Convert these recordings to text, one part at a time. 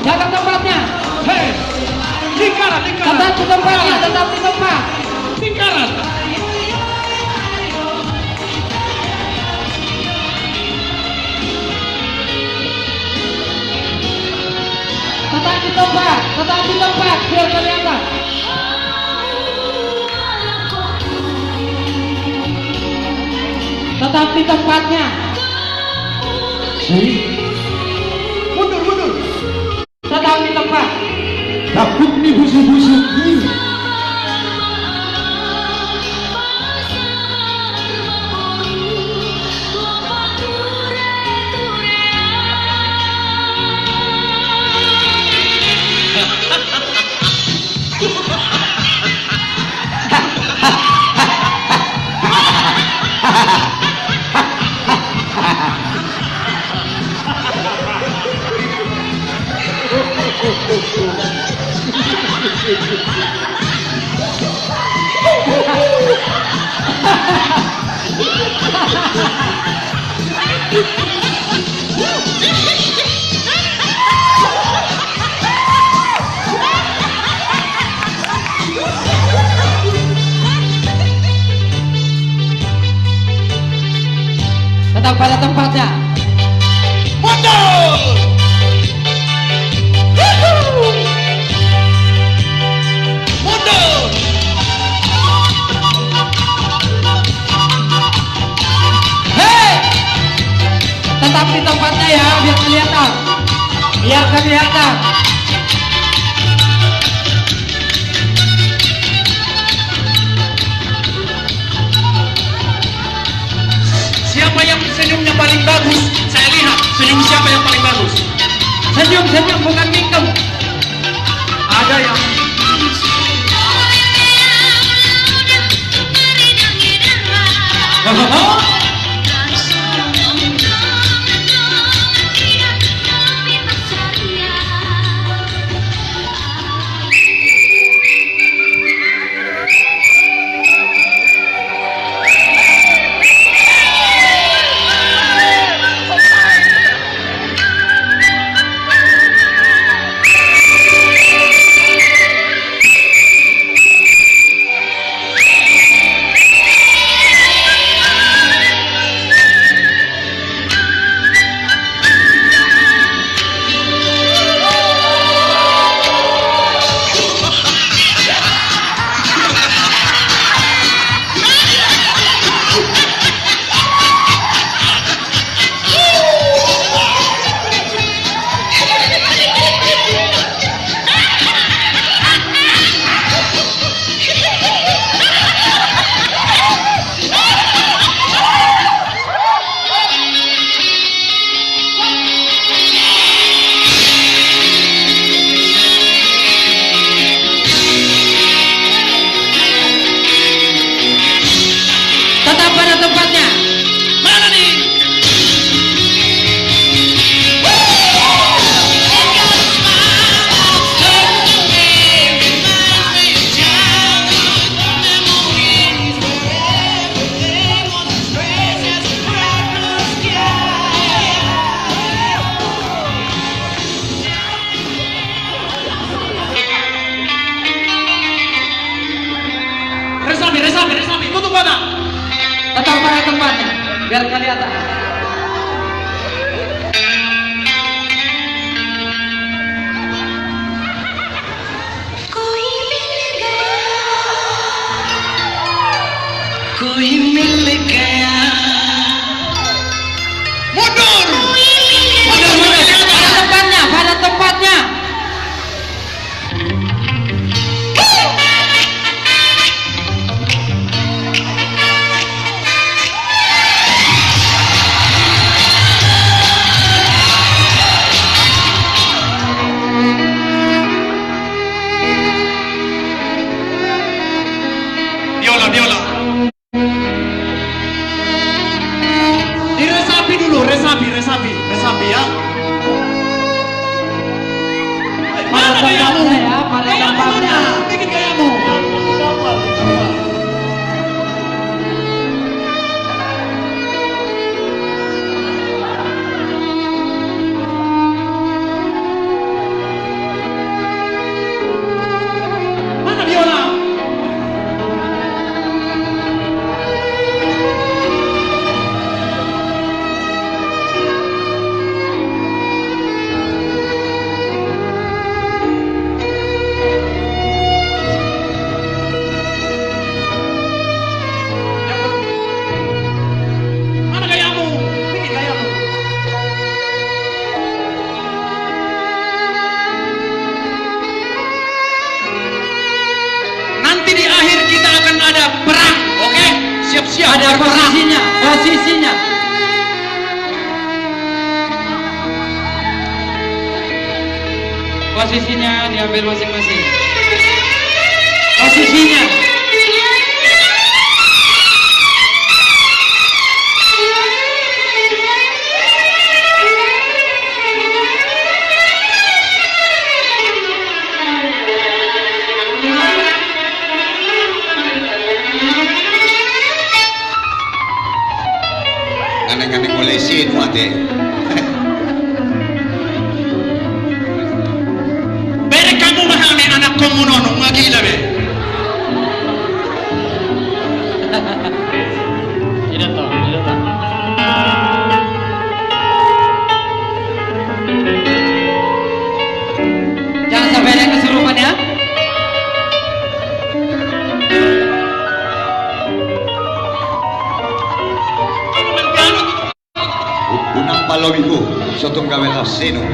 Jaga tempatnya. Hei, lingkaran. Tetap di tempatnya, tetap di tempat. Lingkaran. Tetap di tempat, biar kelihatan. Tetap di tempatnya. Mundur. Tetap di tempat. Takut nih busuk-busuk. Tetap pada tempatnya. Mundur. Mundur. Hei, tetap di tempatnya ya, biar kelihatan. Biar kelihatan. Siapa yang senyumnya paling bagus? Saya lihat senyum siapa yang paling bagus. Senyum, bukan mingkem. Ada yang resapi, tutup mata. Tetap pada tempatnya, biar kelihatan. Koई मिल गया. Mundur. Pada tempatnya. Biola. Diresapi dulu, resapi ya. Mana gayamu? Ya, pada tempatnya. Bikin gayamu. Pada posisinya, posisinya. Posisinya diambil masing-masing. Posisinya. Aneh-aneh mulai sinu ate. Bere kamu mahami anak kamu nonong magila be. Tidak tahu, tidak tahu. Jangan sampai ada yang kesurupan ya. Unang palobiku sotong gawela sinu.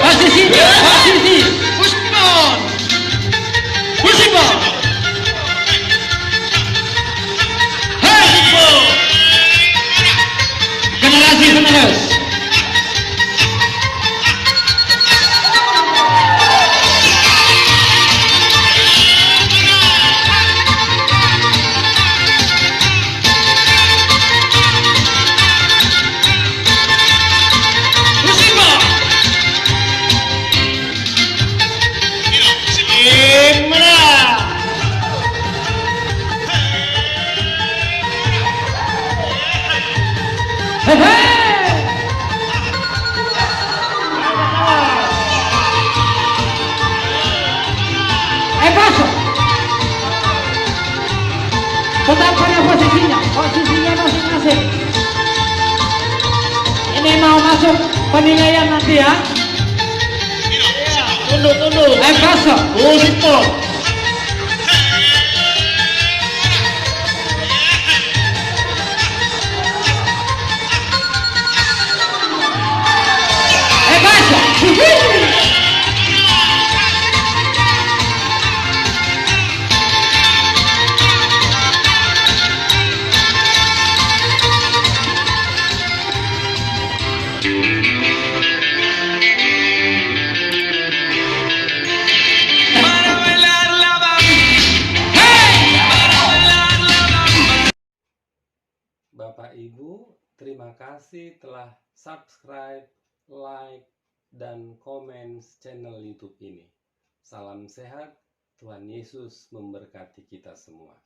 Posisi, posisi. Puspon. Puspon. Hei. Generasi penerus. Paso. Tetap pada posisinya, posisinya masing-masing. Ini mau masuk penilaian nanti ya. Tunduk. Paso. Puspon. Paso. Bapak Ibu, terima kasih telah subscribe, like, dan komen channel YouTube ini. Salam sehat, Tuhan Yesus memberkati kita semua.